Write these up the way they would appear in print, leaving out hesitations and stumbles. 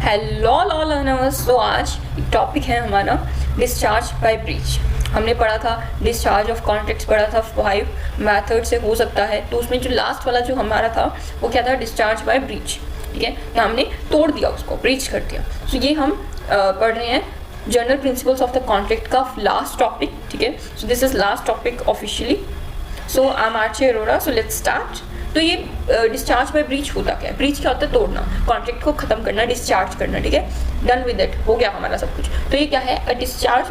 Hello law learners. तो आज एक टॉपिक है हमारा डिस्चार्ज बाय ब्रीच। हमने पढ़ा था डिस्चार्ज ऑफ कॉन्ट्रैक्ट्स, पढ़ा था 5 मेथड से हो सकता है। तो उसमें जो लास्ट वाला जो हमारा था वो क्या था, डिस्चार्ज बाय ब्रीच। ठीक है, हमने तोड़ दिया उसको, ब्रीच कर दिया। तो ये हम पढ़ रहे हैं general principles of the contract का लास्ट टॉपिक। ठीक है, so this is last topic officially. So I am Archi Arora. So let's start. तो ये डिस्चार्ज बाय ब्रीच होता क्या है? ब्रीच क्या होता है? तोड़ना, कॉन्ट्रैक्ट को खत्म करना, डिस्चार्ज करना। ठीक है, डन विद इट, हो गया हमारा सब कुछ। तो ये क्या है? A discharge,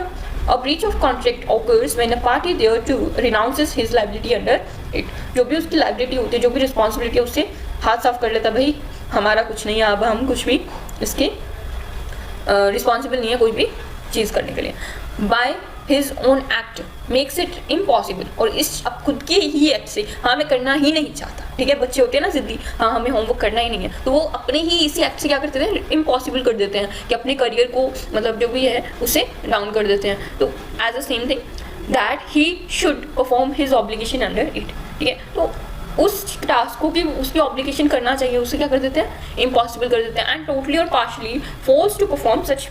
a breach of contract occurs when a party thereto renounces his liability under it. जो भी उसकी लायबिलिटी होती है, जो भी रिस्पॉन्सिबिलिटी है, उससे हाथ साफ कर लेता, भाई हमारा कुछ नहीं है, अब हम कुछ भी इसके रिस्पॉन्सिबल नहीं है कोई भी चीज़ करने के लिए। By his own act makes it impossible, और इस अब खुद के ही एक्ट से, हाँ मैं करना ही नहीं चाहता। ठीक है, बच्चे होते हैं ना जिद्दी, हाँ हमें होमवर्क करना ही नहीं है, तो वो अपने ही इसी एक्ट से क्या करते हैं, इम्पॉसिबल कर देते हैं कि अपने करियर को, मतलब जो भी है उसे डाउन कर देते हैं। तो as a same thing that he should perform his obligation under it. ठीक है, तो उस टास्क को कि उसकी ऑब्लिगेशन करना चाहिए, उसे क्या कर देते हैं, इम्पॉसिबल कर देते हैं। एंड टोटली और partially force to perform such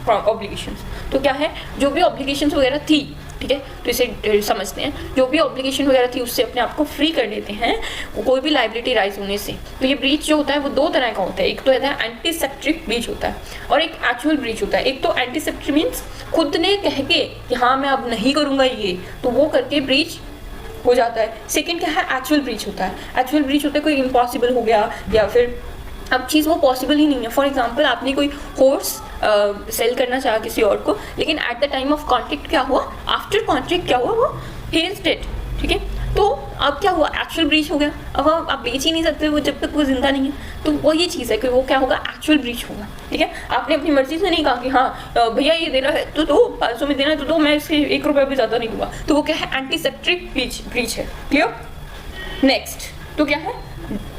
obligations. तो क्या है, जो भी ऑब्लिगेशंस वगैरह थी, ठीक है, तो इसे समझते हैं, जो भी ऑब्लिगेशन वगैरह थी उससे अपने आप को फ्री कर लेते हैं, वो कोई भी लाइबिलिटी राइज होने से। तो ये ब्रीच जो होता है वो दो तरह का होता है। एक तो है एंटीसेप्टिक ब्रीच होता है और एक एक्चुअल ब्रीच होता है। एक तो एंटीसेप्टिक मीन्स खुद ने कह के कि हाँ मैं अब नहीं करूँगा ये, तो वो करके ब्रीच हो जाता है। सेकेंड क्या है, एक्चुअल ब्रीच होता है। एक्चुअल ब्रीच होता है कोई इम्पॉसिबल हो गया, या फिर अब चीज़ वो पॉसिबल ही नहीं है। फॉर एग्जाम्पल आपने कोई होर्स सेल करना चाहा किसी और को, लेकिन at the time of contract क्या हुआ, आफ्टर कॉन्ट्रैक्ट क्या हुआ, वो ही इज डेड। ठीक है, तो अब क्या हुआ, एक्चुअल ब्रीच हो गया। अब आप बेच ही नहीं सकते वो जब तक वो जिंदा नहीं है। तो वही चीज़ है कि वो क्या होगा, एक्चुअल ब्रीच होगा। ठीक है, आपने अपनी मर्जी से नहीं कहा कि हाँ भैया ये देना है तो दो, 500 में देना है तो दो, मैं इसके 1 रुपये भी ज़्यादा नहीं दूंगा। तो वो क्या है, एंटीसेप्टिक ब्रीच है। क्लियर? नेक्स्ट तो क्या है,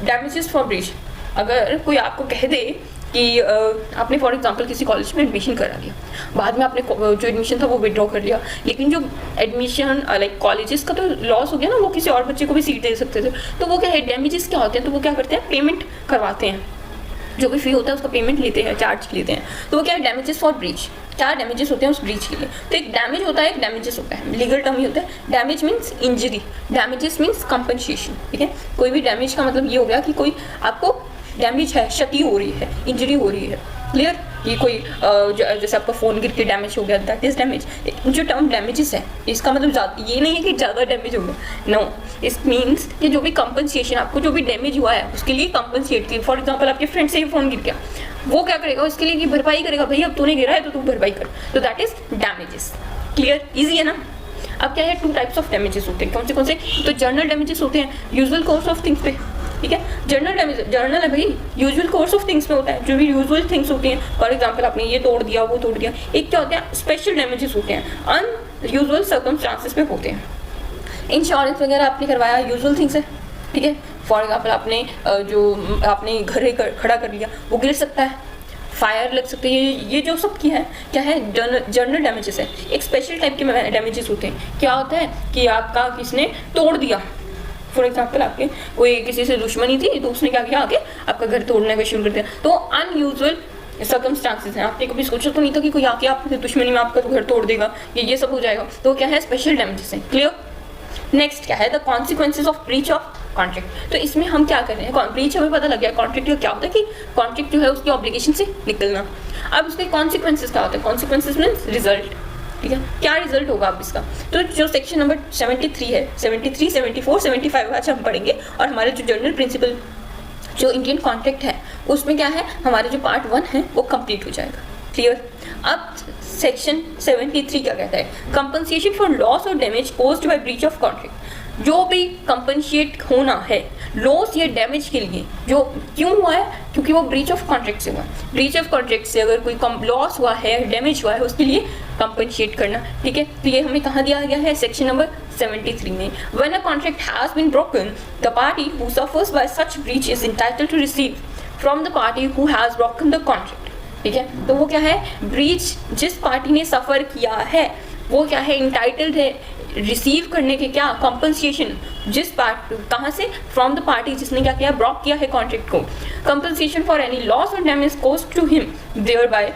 डैमेजेस फॉर ब्रीच। अगर कोई आपको कह दे कि आपने फॉर एग्जांपल किसी कॉलेज में एडमिशन करा लिया, बाद में आपने जो एडमिशन था वो विड्रॉ कर लिया, लेकिन जो एडमिशन लाइक कॉलेजेस का तो लॉस हो गया ना, वो किसी और बच्चे को भी सीट दे सकते थे। तो वो क्या है, डैमेजेस क्या होते हैं, तो वो क्या करते हैं, पेमेंट करवाते हैं, जो भी फी होता है उसका पेमेंट लेते हैं, चार्ज लेते हैं। तो वो क्या है, डैमेजेस फॉर ब्रीच। क्या डैमेजेस होते हैं उस ब्रीच के लिए? तो एक डैमेज होता है, एक डैमेजेस होता है, लीगल टर्म ही होता है। Damage means injury, damages means compensation. ठीक है, कोई भी डैमेज का मतलब ये हो गया कि कोई आपको डैमेज है, क्षति हो रही है, इंजरी हो रही है। क्लियर? ये कोई जैसे आपका फ़ोन गिर के डैमेज हो गया, दैट इज डैमेज। जो टर्म डैमेजेस है इसका मतलब ये नहीं है कि ज़्यादा डैमेज हो गया, नो, इट मीन्स कि जो भी कंपनसेशन, आपको जो भी डैमेज हुआ है उसके लिए कंपनसेट की। फॉर एग्जाम्पल आपके फ्रेंड से ही फ़ोन गिर गया, वो क्या करेगा, उसके लिए की भरपाई करेगा, भाई अब तूने गिरा है तो तू भरपाई कर। तो that is damages. Clear? Easy है ना? अब क्या है, 2 टाइप्स ऑफ डैमेजेस होते हैं। कौन से? तो जर्नल डैमेजेस होते हैं यूजुअल कोर्स ऑफ थिंग्स पे। ठीक है, जर्नल डैमेज, जर्नल है भाई, यूजुअल कोर्स ऑफ थिंग्स में होता है, जो भी यूजुअल थिंग्स होती हैं। फॉर एग्जांपल आपने ये तोड़ दिया, वो तोड़ दिया। एक क्या होते हैं, स्पेशल डैमेजेस होते हैं, अनयूजुअल सर्कमस्टांसेस में होते हैं। इंश्योरेंस वगैरह आपने करवाया, यूजुअल थिंग्स है। ठीक है, फॉर एग्जाम्पल आपने जो आपने घर खड़ा कर लिया, वो गिर सकता है, फायर लग सकती है, ये जो सब की है क्या है, जर्नल डैमेजेस है। एक स्पेशल टाइप के डैमेजेस होते हैं। क्या होता है कि आपका किसने तोड़ दिया, फॉर एग्जाम्पल आपके कोई किसी से दुश्मनी थी, तो उसने क्या किया, आके आपका घर तोड़ने का शुरू कर दिया। तो अनयूजुअल सर्कमस्टांसेस हैं। आपने कभी सोचा तो नहीं था कि कोई आके आपसे दुश्मनी में आपका घर तोड़ देगा, ये सब हो जाएगा। तो क्या है, स्पेशल डैमेजेस हैं। क्लियर? नेक्स्ट क्या है, the consequences of breach of contract. तो इसमें हम क्या कर रहे हैं, ब्रीच हमें पता लग गया, कॉन्ट्रैक्ट का क्या होता है कि कॉन्ट्रैक्ट जो है उसकी ऑब्लिगेशन से निकलना। अब उसके कॉन्सिक्वेंसेज क्या होता है, कॉन्सिक्वेंसेज मीन्स रिजल्ट। ठीक है, क्या रिजल्ट होगा अब इसका? तो जो सेक्शन नंबर 73 है, 73, 74, 75 आज हम पढ़ेंगे। और हमारे जो जनरल प्रिंसिपल जो इंडियन कॉन्ट्रैक्ट है उसमें क्या है, हमारे जो पार्ट 1 है वो कंप्लीट हो जाएगा। क्लियर? अब सेक्शन 73 क्या कहता है, कंपनसेशन फॉर लॉस और damage caused by breach of contract. जो भी कंपनसेट होना है लॉस या डैमेज के लिए, जो क्यों हुआ है, क्योंकि वो ब्रीच ऑफ कॉन्ट्रैक्ट से हुआ। ब्रीच ऑफ कॉन्ट्रैक्ट से अगर कोई लॉस हुआ है, डैमेज हुआ है, उसके लिए कंपनसेट करना। ठीक है, तो ये हमें कहाँ दिया गया है, सेक्शन नंबर 73 में। When a contract has been broken, the party who suffers by such breach is entitled to receive from the party who has broken the contract. ठीक है, तो वो क्या है, ब्रीच जिस पार्टी ने सफ़र किया है वो क्या है, इंटाइटल्ड है रिसीव करने के क्या कंपनसेशन, जिस पार्ट कहाँ से, फ्रॉम द पार्टी जिसने क्या किया, ब्रॉक किया है कॉन्ट्रैक्ट को, कंपनसेशन फॉर एनी लॉस और damage caused to him thereby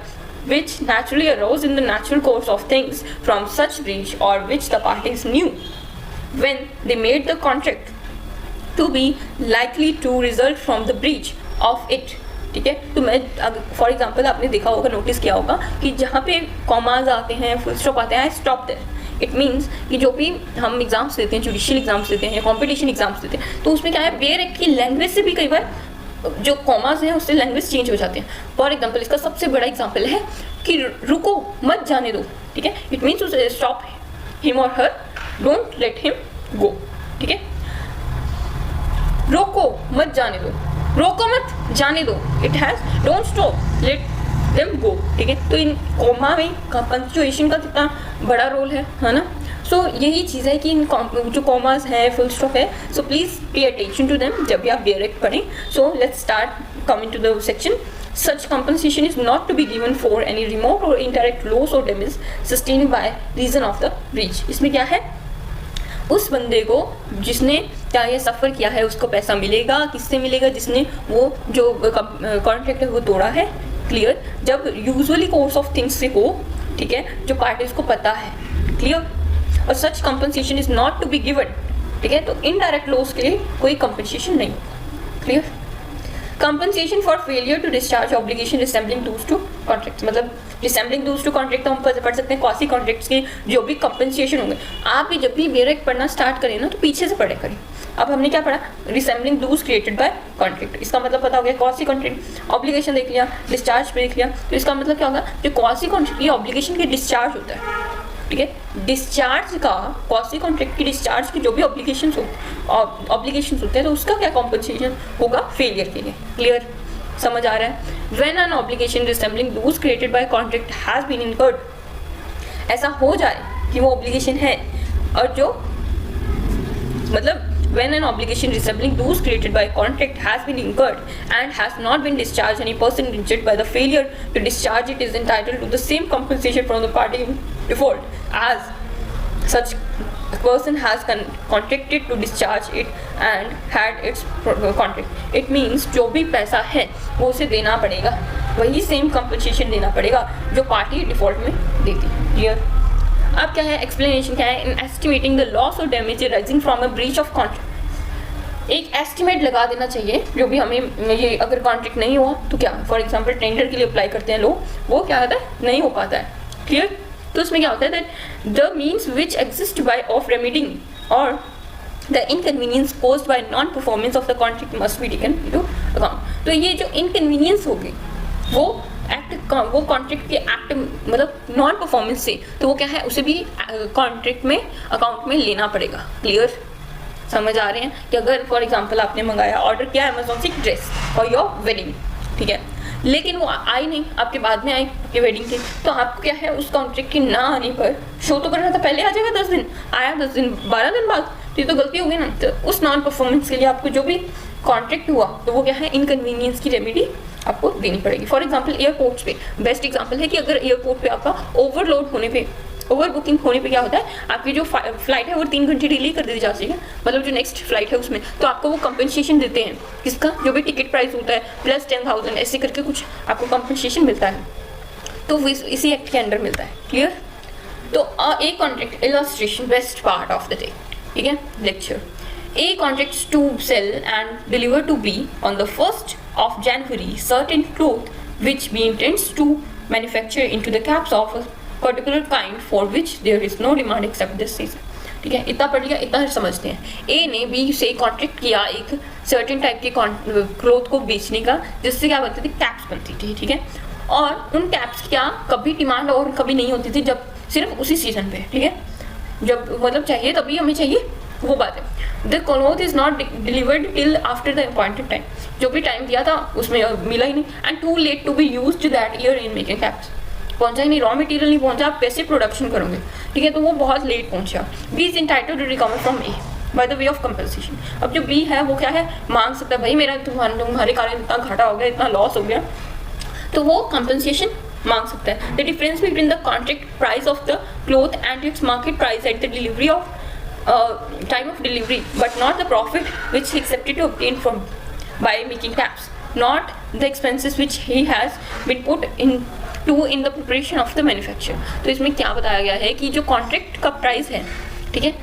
which naturally arose in the natural course of things from such breach or which the parties knew when they made the contract to be likely to result from the breach of it. ठीक है, तो मैं for example आपने देखा होगा, notice किया होगा कि जहाँ पे कॉमाज आते हैं, फुल स्टॉप आते हैं, स्टॉप देयर, इट मीन्स कि जो भी हम एग्जाम्स देते हैं, जुडिशियल एग्जाम्स देते हैं, कॉम्पिटिशन एग्जाम्स देते हैं, तो उसमें क्या है, बेयर एक्ट की लैंग्वेज से भी कई बार जो कॉमास हैं उससे लैंग्वेज चेंज हो जाते हैं. फॉर एग्जाम्पल इसका सबसे बड़ा एग्जाम्पल है कि रुको मत जाने दो. ठीक है, it means to stop him और her, don't let him go. ठीक है, रोको मत जाने दो, रोको मत जाने दो, it has don't stop let them go. ठीक है, तो इन कॉमा में पंक्चुएशन का कितना बड़ा रोल है ना. सो यही चीज़ है कि इन जो कॉमास है, फुल स्टॉप है, so please pay attention to them जब भी आप बेयर एक्ट पढ़ें. So let's start coming to the section. Such compensation is not to be given for any remote or indirect loss or damage sustained by reason of the breach. इसमें क्या है, उस बंदे को जिसने क्या ये सफ़र किया है उसको पैसा मिलेगा. किससे मिलेगा, जिसने वो जो कॉन्ट्रैक्ट है वो तोड़ा है. क्लियर, जब यूजुअली कोर्स ऑफ थिंग्स से हो. ठीक है, जो पार्टीज को पता है. क्लियर, और such compensation is not to be given. ठीक है, तो इनडायरेक्ट लॉस के लिए कोई कंपनसेशन नहीं. Clear, compensation for failure to discharge obligation resembling those to contract, मतलब रिसेंबलिंग डूज टू कॉन्ट्रैक्ट तो हम पढ़ सकते हैं क्वासी कॉन्ट्रैक्ट्स के जो भी कंपनसेशन होंगे. आप भी जब भी बेयर एक्ट पढ़ना स्टार्ट करें ना तो पीछे से पढ़े करें. अब हमने क्या पढ़ा, resembling those created by contract, इसका मतलब पता हो गया. क्वासी कॉन्ट्रैक्ट ऑब्लिगेशन देख लिया, डिस्चार्ज पे देख लिया, तो इसका मतलब क्या होगा, जो क्वासी कॉन्ट्रैक्ट ये ऑब्लिगेशन के डिस्चार्ज होता है. ठीक है, डिस्चार्ज का, क्वासी कॉन्ट्रैक्ट की डिस्चार्ज की जो भी ऑब्लिगेशंस होते हैं तो उसका क्या कॉम्पनसेशन होगा फेलियर के लिए. क्लियर, समझ आ रहा है. When an obligation resembling those created by contract has been incurred, ऐसा हो जाए कि वो ऑब्लिगेशन है और जो मतलब when an obligation resembling those created by a contract has been incurred and has not been discharged, any person injured by the failure to discharge it is entitled to the same compensation from the party in default as such person has contracted to discharge it and had its contract. It means जो भी पैसा है वो उसे देना पड़ेगा, वही same compensation देना पड़ेगा जो पार्टी डिफॉल्ट में देती. क्लियर, अब क्या है, एक्सप्लेनेशन क्या है. इन एस्टिमेटिंग द लॉस और damage rising from a breach of contract, एक एस्टिमेट लगा देना चाहिए जो भी हमें, ये अगर कॉन्ट्रैक्ट नहीं हुआ तो क्या, फॉर एग्जांपल टेंडर के लिए अप्लाई करते हैं लोग, वो क्या होता है, नहीं हो पाता है. क्लियर, तो उसमें क्या होता है, that the means which exist by of remedying और the inconvenience caused by non performance of the contract must be taken into account. तो ये जो इनकन्वीनियंस होगी वो वो कॉन्ट्रैक्ट के एक्ट मतलब नॉन परफॉर्मेंस से, तो वो क्या है, उसे भी कॉन्ट्रैक्ट में अकाउंट में लेना पड़ेगा. क्लियर, समझ आ रहे हैं कि अगर फॉर एग्जांपल आपने मंगाया, ऑर्डर किया अमेजोन से ड्रेस फॉर योर वेडिंग, ठीक है, लेकिन वो आई नहीं, आपके बाद में आई आपकी वेडिंग की, तो आपको क्या है, उस कॉन्ट्रैक्ट के ना आने पर शो तो करना था, पहले आ जाएगा 10 दिन, आया 10 दिन 12 दिन बाद, तो ये तो गलती हो गई ना. तो उस नॉन परफॉर्मेंस के लिए आपको जो भी कॉन्ट्रैक्ट हुआ तो वो क्या है, इनकन्वीनियंस की रेमेडी आपको देनी पड़ेगी. फॉर एग्जांपल एयरपोर्ट्स पे बेस्ट एग्जांपल है कि अगर एयरपोर्ट पे आपका ओवरलोड होने पे, ओवर बुकिंग होने पे क्या होता है, आपकी जो फ्लाइट है वो 3 घंटे डिले कर दी जाती है, मतलब जो नेक्स्ट फ्लाइट है उसमें, तो आपको वो कंपनसेशन देते हैं. किसका, जो भी टिकट प्राइस होता है प्लस 10,000 ऐसे करके कुछ आपको कंपनसेशन मिलता है, तो वो इसी एक्ट के अंडर मिलता है. क्लियर, तो a contract illustration best part of the day. ठीक है, lecture. A contracts to sell and deliver to B on the 1st of January certain cloth which B intends to manufacture into the caps of a particular kind for which there is no demand except this season. ठीक है, इतना पढ़ लिया, इतना समझते हैं. A ने B से कॉन्ट्रैक्ट किया एक सर्टेन टाइप के क्लोथ को बेचने का, जिससे क्या बनती थी, कैप्स बनती थी. ठीक है, और उन कैप्स की क्या कभी डिमांड और कभी नहीं होती थी, जब सिर्फ उसी सीजन पे. ठीक है, जब मतलब चाहिए तभी हमें चाहिए, वो बात है. The cloth is not delivered till after the appointed time, जो भी टाइम दिया था उसमें मिला ही नहीं. And too late to be used that year in making caps, पहुंचा ही नहीं, रॉ मटेरियल नहीं पहुंचा, आप कैसे प्रोडक्शन करोगे. ठीक है, तो वो बहुत लेट पहुंचा. B is entitled to recover from A by the way of compensation. अब जो बी है वो क्या है, मांग सकता है, भाई मेरा तुम्हारे कारण इतना घाटा हो गया, इतना लॉस हो गया, तो वो कंपनसेशन मांग सकता है। The difference between the contract price of the cloth and its market price at the delivery of time of delivery, but not the profit which he accepted to obtain from by making caps, not the expenses which he has been put into in the preparation of the manufacture। तो इसमें क्या बताया गया है कि जो contract का price है, ठीक है,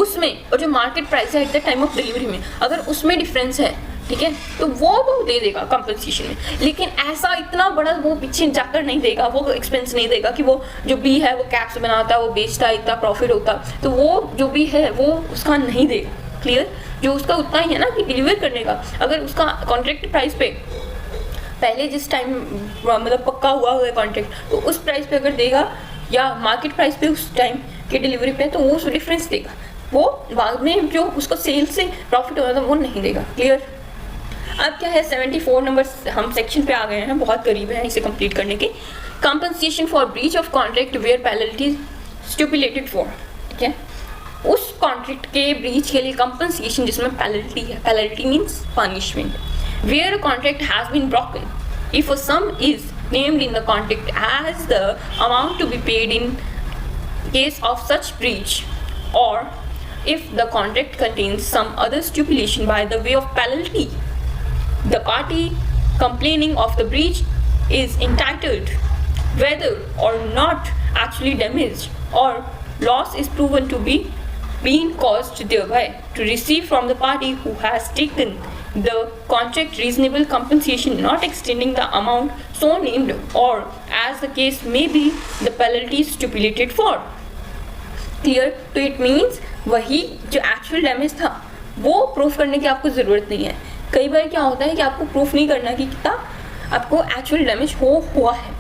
उसमें और जो मार्केट प्राइस है at the time of delivery में, अगर उसमें डिफरेंस है, ठीक है, तो वो दे देगा कंपनसेशन में। लेकिन ऐसा इतना बड़ा वो पीछे जाकर नहीं देगा, वो एक्सपेंस नहीं देगा कि वो जो बी है वो कैप्स बनाता, वो बेचता, इतना प्रॉफिट होता, तो वो जो भी है वो उसका नहीं देगा। क्लियर? जो उसका उतना ही है ना कि डिलीवर करने का। अगर उसका कॉन्ट्रैक्ट प्राइस पे पहले जिस टाइम मतलब पक्का हुआ है कॉन्ट्रैक्ट, तो उस प्राइस पे अगर देगा या मार्केट प्राइस पे उस टाइम के डिलीवरी पे, तो वो उस डिफरेंस देगा। वो बाद में जो उसको सेल से प्रॉफिट हो रहा था वो नहीं देगा। क्लियर? अब क्या है 74 नंबर, हम सेक्शन पे आ गए हैं, बहुत करीब है इसे कंप्लीट करने के। Compensation for breach of contract where penalty stipulated for, ठीक है, उस कॉन्ट्रैक्ट के ब्रीच के लिए कंपनसेशन जिसमें पेनल्टी है, penalty means punishment, where contract has been broken if a sum is named in the contract as the amount to be paid in case of such breach, और if the contract contains some other stipulation by the way of penalty, the party complaining of the breach is entitled, whether or not actually damaged or loss is proven to be being caused thereby, to receive from the party who has taken the contract reasonable compensation not exceeding the amount so named, or as the case may be, the penalty stipulated for। Clear? तो it means वही जो actual damage था वो proof करने की आपको ज़रूरत नहीं है। कई बार क्या होता है कि आपको प्रूफ नहीं करना कि कितना आपको एक्चुअल डैमेज हुआ है,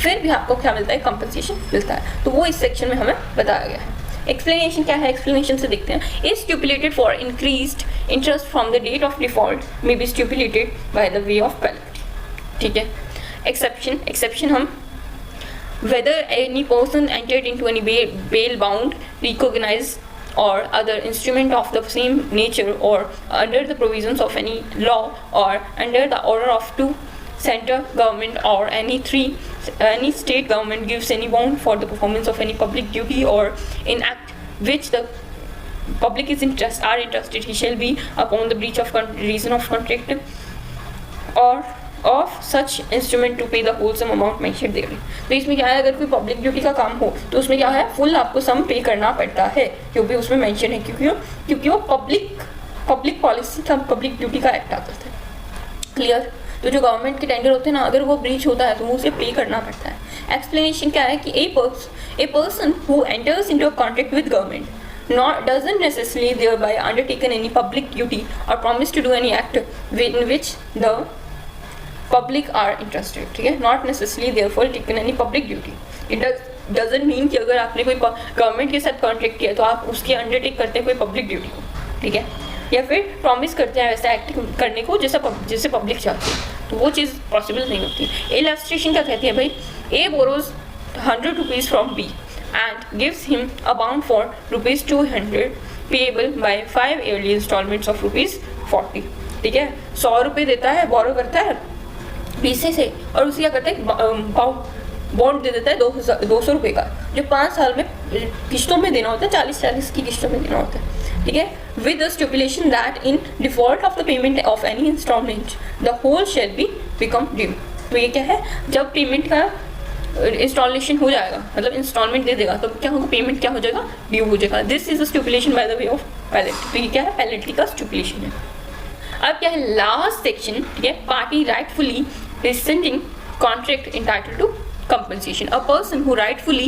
फिर भी आपको क्या मिलता है, कंपनसेशन मिलता है। तो वो इस सेक्शन में हमें बताया गया है। एक्सप्लेनेशन क्या है, एक्सप्लेनेशन से देखते हैं। Is stipulated for increased interest from the date of default may be stipulated by the way of penalty, ठीक है। एक्सेप्शन, एक्सेप्शन हम whether any person entered into any bail bound, recognized or other instrument of the same nature, or under the provisions of any law, or under the order of two central government or any state government gives any bond for the performance of any public duty or in act which the public are interested, he shall be upon the breach of reason of contract or of such instrument to pay the whole sum amount mentioned therein। तो इसमें क्या है, अगर कोई public duty का काम हो तो उसमें क्या है, फुल आपको सम पे करना पड़ता है, क्योंकि उसमें मेंशन है, क्योंकि वो पब्लिक पॉलिसी का, पब्लिक ड्यूटी का एक्ट आता है। क्लियर? तो जो गवर्नमेंट के टेंडर होते हैं ना, अगर वो ब्रीच होता है तो उसे पे करना पड़ता है। एक्सप्लेनेशन क्या है कि a person who enters into a contract with government doesn't necessarily thereby undertaken any public duty or promise to do any act in which the public are interested, ठीक है, not necessarily therefore taken any public duty। It doesn't mean कि अगर आपने कोई government के साथ contract किया तो आप उसके अंडरटेक करते हैं कोई पब्लिक ड्यूटी को, ठीक है, या फिर प्रॉमिस करते हैं वैसा एक्ट करने को जैसे पब्लिक चाहती है, तो वो चीज़ पॉसिबल नहीं होती। इलस्ट्रेशन क्या कहती है भाई, A borrows 100 rupees from B and gives him a bound for ₹200 payable by 5 yearly instalments of ₹40, ठीक है। 100 रुपये देता है, बोरो करता है बीसे से, और उसे क्या करता है, बॉन्ड दे देता है 200 रुपये का, जो 5 साल में किस्तों में देना होता है, 40 की किस्तों में देना होता है, ठीक है। With the stipulation that in default of the payment of any installment the whole shall be become due. तो ये क्या है, जब पेमेंट का इंस्टॉलेशन हो जाएगा, मतलब इंस्टॉलमेंट दे देगा, तो क्या होगा, पेमेंट क्या हो जाएगा, ड्यू हो जाएगा। This is the stipulation bye the way of penalty. तो ये क्या है, पेनल्टी का स्टिपुलेशन है। अब क्या है लास्ट सेक्शन, ठीक है, party rightfully rescinding contract entitled to compensation। A person who rightfully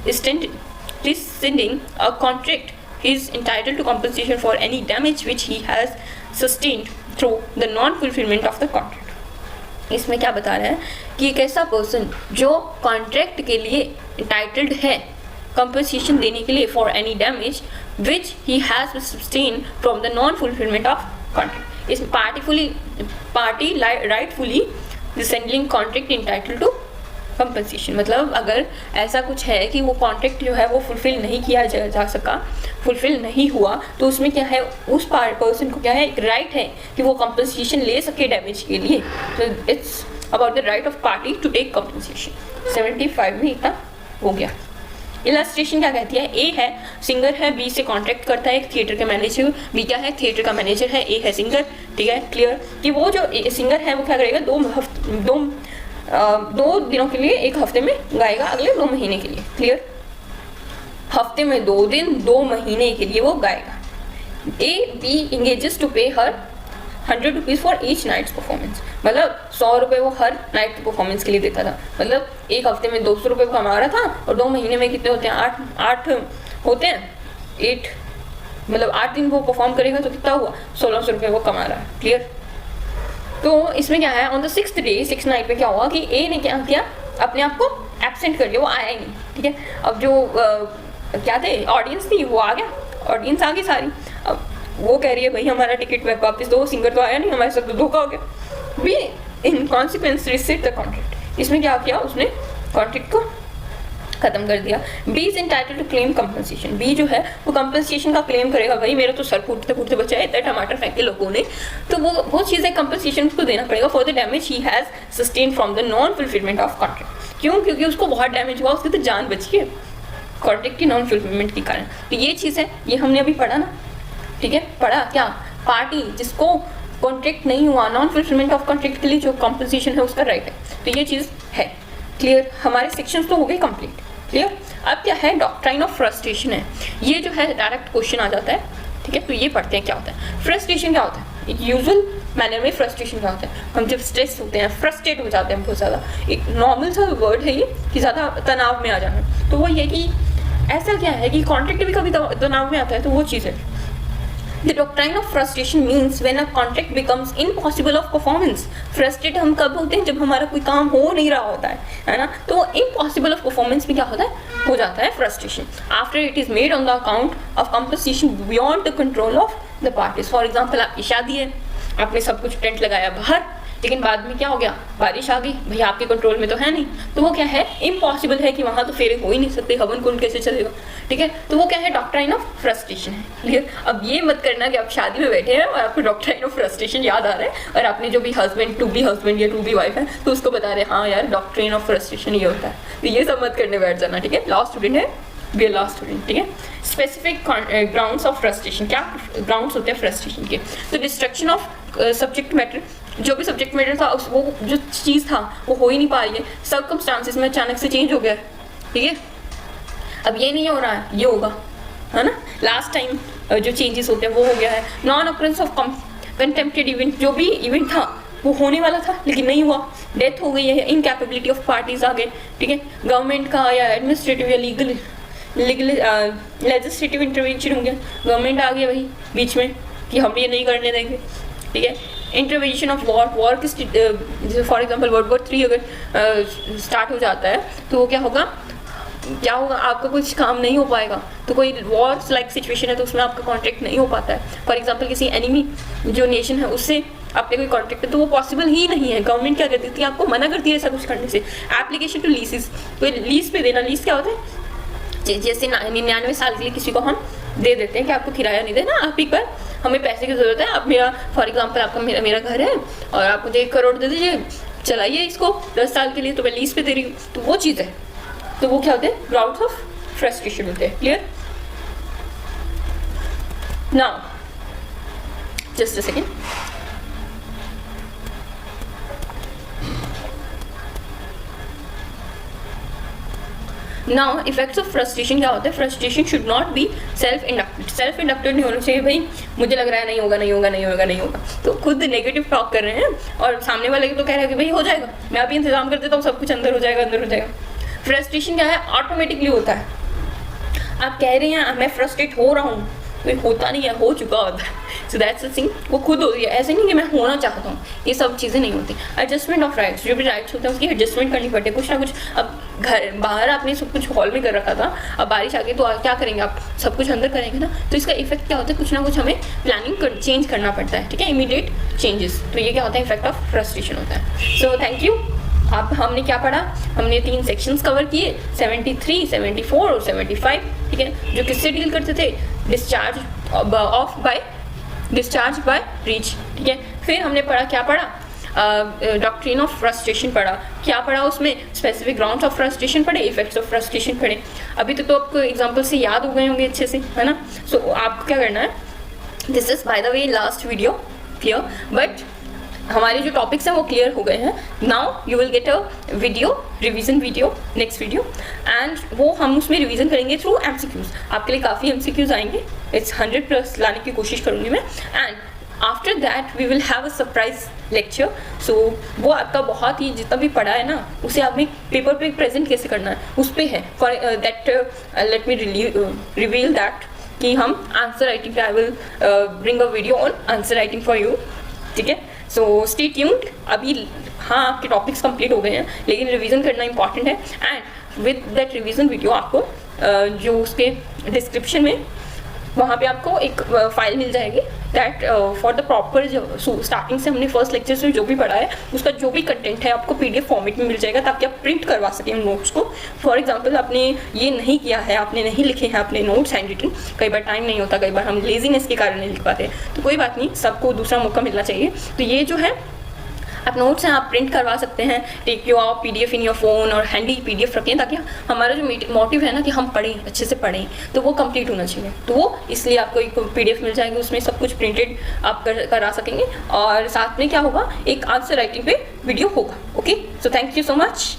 rescinding a contract is entitled to compensation for any damage which he has sustained through the non-fulfillment of the contract। इसमें क्या बता रहा है कि एक ऐसा person जो contract के लिए इंटाइटल्ड है कंपनसेशन देने के लिए for any damage which he has sustain from the non fulfilment of contract. इस party rightfully rescinding contract entitled to compensation, मतलब अगर ऐसा कुछ है कि वो कॉन्ट्रैक्ट जो है वो फुलफिल नहीं किया जा सका, फुलफिल नहीं हुआ, तो उसमें क्या है, उस पर्सन को क्या है, एक राइट है कि वो कंपनसेशन ले सके डैमेज के लिए। तो it's about the right of party to take compensation. 75 में इतना हो गया। इलस्ट्रेशन क्या कहती है, ए है सिंगर है, बी से कॉन्ट्रैक्ट करता है एक थिएटर का मैनेजर, बी क्या है थिएटर का मैनेजर है, ए है सिंगर, ठीक है क्लियर, कि वो जो सिंगर है वो क्या करेगा दो दिनों के लिए एक हफ्ते में गाएगा अगले 2 महीने के लिए, क्लियर, हफ्ते में 2 दिन 2 महीने के लिए वो गाएगा। A B engages to pay her 100 rupees for each night's performance, मतलब 100 रुपये वो हर नाइट की परफॉर्मेंस के लिए देता था, मतलब एक हफ्ते में 200 रुपये कमा रहा था और 2 महीने में कितने होते हैं, 8 होते हैं, 8 मतलब 8 दिन वो परफॉर्म करेगा तो कितना हुआ, 1600 रुपये वो कमा रहा है, क्लियर। तो इसमें क्या है, on the 6th day 6th night में क्या हुआ कि ए ने क्या किया, अपने आप को एब्सेंट कर दिया, वो आया ही नहीं, ठीक है। अब जो क्या थे ऑडियंस थी वो आ गया, ऑडियंस आ गई सारी, अब वो कह रही है भाई हमारा टिकट वापस दो, सिंगर तो आया नहीं, हमारे साथ तो धोखा हो गया। B in consequence rescinds the contract, इसमें क्या किया उसने कॉन्ट्रैक्ट को खत्म कर दिया। B is entitled to claim compensation, B जो है वो कंपनसेशन का क्लेम करेगा, भाई मेरा तो सर फूटते फूटते बचा है, इतना टमाटर फेंके लोगों ने, तो वो चीज़ है कंपनसेशन उसको देना पड़ेगा for the damage he has sustain from the non fulfilment of contract. क्यों, क्योंकि उसको बहुत डैमेज हुआ, उसकी तो जान बची है कॉन्ट्रैक्ट की नॉन फुलफिलमेंट के कारण। तो ये चीज़ है, ये हमने अभी पढ़ा ना, ठीक है, पढ़ा क्या, पार्टी जिसको कॉन्ट्रैक्ट नहीं हुआ, नॉन फुलफिलमेंट ऑफ कॉन्ट्रैक्ट के लिए जो कॉम्पनसेशन है उसका राइट है, तो ये चीज़ है, क्लियर। हमारे सेक्शंस तो हो गए कंप्लीट, क्लियर। अब क्या है, डॉक्ट्राइन ऑफ फ्रस्ट्रेशन है, ये जो है डायरेक्ट क्वेश्चन आ जाता है, ठीक है। तो ये पढ़ते हैं क्या होता है फ्रस्ट्रेशन, क्या होता है, एक यूजुअल मैनर में फ्रस्ट्रेशन क्या होता है, हम जब स्ट्रेस होते हैं, फ्रस्ट्रेट हो जाते हैं बहुत ज़्यादा, एक नॉर्मल सा वर्ड है ये कि ज़्यादा तनाव में आ जाना, तो वो ये कि ऐसा क्या है कि कॉन्ट्रैक्ट भी कभी तनाव में आता है, तो वो चीज़ है। The doctrine of frustration means when a contract becomes impossible of performance. Frustrated हम कब होते हैं, जब हमारा कोई काम हो नहीं रहा होता है ना, तो impossible of performance में क्या होता है, हो जाता है frustration. After it is made on the account of compensation beyond the control of the parties. For example, आपकी शादी है, आपने सब कुछ टेंट लगाया बाहर, लेकिन बाद में क्या हो गया, बारिश आ गई, भाई आपके कंट्रोल में तो है नहीं, तो वो क्या है, इम्पॉसिबल है कि वहाँ तो फेरे हो ही नहीं सकते, हवन कुंड कैसे चलेगा, ठीक है। तो वो क्या है, डॉक्ट्राइन ऑफ फ्रस्ट्रेशन है, क्लियर। अब ये मत करना कि आप शादी में बैठे हैं और आपको डॉक्ट्राइन ऑफ फ्रस्ट्रेशन याद आ रहा है और आपने जो भी हस्बैंड टू बी या टू बी वाइफ है तो उसको बता रहे हैं हाँ यार डॉक्ट्राइन ऑफ फ्रस्ट्रेशन ये होता है, तो ये सब मत करने बैठ जाना, ठीक है। लॉ स्टूडेंट है, बी ए लॉ स्टूडेंट, ठीक है। स्पेसिफिक ग्राउंड्स ऑफ फ्रस्ट्रेशन, क्या ग्राउंड्स होते हैं फ्रस्ट्रेशन के, तो डिस्ट्रक्शन ऑफ सब्जेक्ट मैटर, जो भी सब्जेक्ट मैटर था वो जो चीज़ था वो हो ही नहीं पा रही है, सर्कमस्टांसेस में अचानक से चेंज हो गया, ठीक है। अब ये नहीं हो रहा है, ये होगा, है ना, लास्ट टाइम जो चेंजेस होते हैं वो हो गया है। नॉन अकरेंस ऑफ कंटेम्प्टेड इवेंट, जो भी इवेंट था वो होने वाला था लेकिन नहीं हुआ, डेथ हो गई है, इनकैपेबिलिटी ऑफ पार्टीज आ गए, ठीक है। गवर्नमेंट का या एडमिनिस्ट्रेटिव या लीगल लेजिस्लेटिव इंटरवेंशन हो गया, गवर्नमेंट आ गया भाई बीच में कि हम ये नहीं करने देंगे, ठीक है। इंटरवेंशन ऑफ वॉर की, जैसे फॉर एग्जांपल वर्ल्ड वॉर 3 अगर स्टार्ट हो जाता है तो वो क्या होगा, आपका कुछ काम नहीं हो पाएगा, तो कोई वॉर लाइक सिचुएशन है तो उसमें आपका कॉन्ट्रैक्ट नहीं हो पाता है। फॉर एग्जांपल किसी एनिमी जो नेशन है उससे आपने कोई कॉन्ट्रैक्ट है तो वो पॉसिबल ही नहीं है, गवर्नमेंट क्या करती है, आपको मना करती है ऐसा कुछ करने से। एप्लीकेशन टू लीजेस, कोई लीज पे देना, लीज क्या होता है, जैसे 99 साल के लिए किसी को हम दे देते हैं कि आपको किराया नहीं देना, आप एक बार हमें पैसे की ज़रूरत है, आप मेरा फॉर एग्जांपल आपका मेरा घर है और आप मुझे 1 करोड़ दे दीजिए, चलाइए इसको 10 साल के लिए, तो मैं लीज पे दे रही हूँ, तो वो चीज़ है, तो वो क्या होते हैं, ग्राउंड्स ऑफ फ्रस्ट्रेशन होते हैं, clear. Now just a second, now effects of frustration क्या होता है, frustration should not be self inducted नहीं होना चाहिए, भाई मुझे लग रहा है नहीं होगा, तो खुद नेगेटिव टॉक कर रहे हैं और सामने वाले तो कह रहे हैं कि भाई हो जाएगा, मैं अभी इंतजाम कर देता हूँ, सब कुछ अंदर हो जाएगा। फ्रस्ट्रेशन क्या है, ऑटोमेटिकली होता है, आप कह रहे हैं मैं फ्रस्ट्रेट हो रहा हूँ, कोई होता नहीं है, हो चुका होता है, सो दैट्स द थिंग, वो खुद होती है, ऐसे नहीं कि मैं होना चाहता हूँ, ये सब चीज़ें नहीं होती। एडजस्टमेंट ऑफ राइट्स, जो भी राइट्स होते हैं उसकी एडजस्टमेंट करनी पड़ती है, कुछ ना कुछ। अब घर बाहर आपने सब कुछ हॉल में कर रखा था, अब बारिश आ गई तो क्या करेंगे आप, सब कुछ अंदर करेंगे ना, तो इसका इफेक्ट क्या होता है, कुछ ना कुछ हमें प्लानिंग चेंज करना पड़ता है, ठीक है, इमीडिएट चेंजेस, तो ये क्या होता है, इफेक्ट ऑफ फ्रस्ट्रेशन होता है। So thank you. अब हमने क्या पढ़ा, हमने 3 सेक्शंस कवर किए, 73, 74 और 75, ठीक है, जो किससे डील करते थे, डिस्चार्ज बाय ब्रीच, ठीक है। फिर हमने पढ़ा, क्या पढ़ा, डॉक्ट्रिन ऑफ फ्रस्ट्रेशन पढ़ा। क्या पढ़ा उसमें? स्पेसिफिक ग्राउंड्स ऑफ फ्रस्ट्रेशन पढ़े, इफेक्ट्स ऑफ फ्रस्ट्रेशन पढ़े। अभी तक तो आपको एग्जाम्पल से याद हो गए होंगे अच्छे से, है ना। सो आपको क्या करना है, this is by the way last video clear, but हमारे जो टॉपिक्स हैं वो क्लियर हो गए हैं। Now you will get a video, revision video, next video, and वो हम उसमें रिवीजन करेंगे थ्रू एमसीक्यूज। आपके लिए काफ़ी एमसीक्यूज आएंगे, इट्स 100+ लाने की कोशिश करूँगी मैं। And after that we will have a surprise lecture. So वो आपका बहुत ही जितना भी पढ़ा है ना, उसे आपने पेपर पे प्रेजेंट कैसे करना है उस पर है। For that let me reveal that कि हम आंसर राइटिंग पे I will bring a video on answer writing for you, ठीक है। So stay tuned. अभी हाँ आपके टॉपिक्स कंप्लीट हो गए हैं, लेकिन रिवीजन करना इंपॉर्टेंट है। And with that revision video आपको जो उसके डिस्क्रिप्शन में वहाँ पे आपको एक फाइल मिल जाएगी दैट फॉर द प्रॉपर जो स्टार्टिंग से हमने फर्स्ट लेक्चर से जो भी पढ़ा है उसका जो भी कंटेंट है आपको PDF फॉर्मेट में मिल जाएगा, ताकि आप प्रिंट करवा सकें उन नोट्स को। फॉर एग्जांपल आपने ये नहीं किया है, आपने नहीं लिखे हैं अपने नोट्स हैंड रिटन, कई बार टाइम नहीं होता, कई बार हम लेजीनेस के कारण नहीं लिख पाते, तो कोई बात नहीं, सबको दूसरा मौका मिलना चाहिए। तो ये जो है आप नोट्स हैं आप प्रिंट करवा सकते हैं, take your PDF in your phone और हैंडी PDF रखें, ताकि हमारा जो मोटिव है ना कि हम पढ़ें, अच्छे से पढ़ें, तो वो कंप्लीट होना चाहिए। तो वो इसलिए आपको एक PDF मिल जाएगी, उसमें सब कुछ प्रिंटेड आप करा सकेंगे, और साथ में क्या होगा, एक आंसर राइटिंग पे वीडियो होगा। Okay, so thank you so much.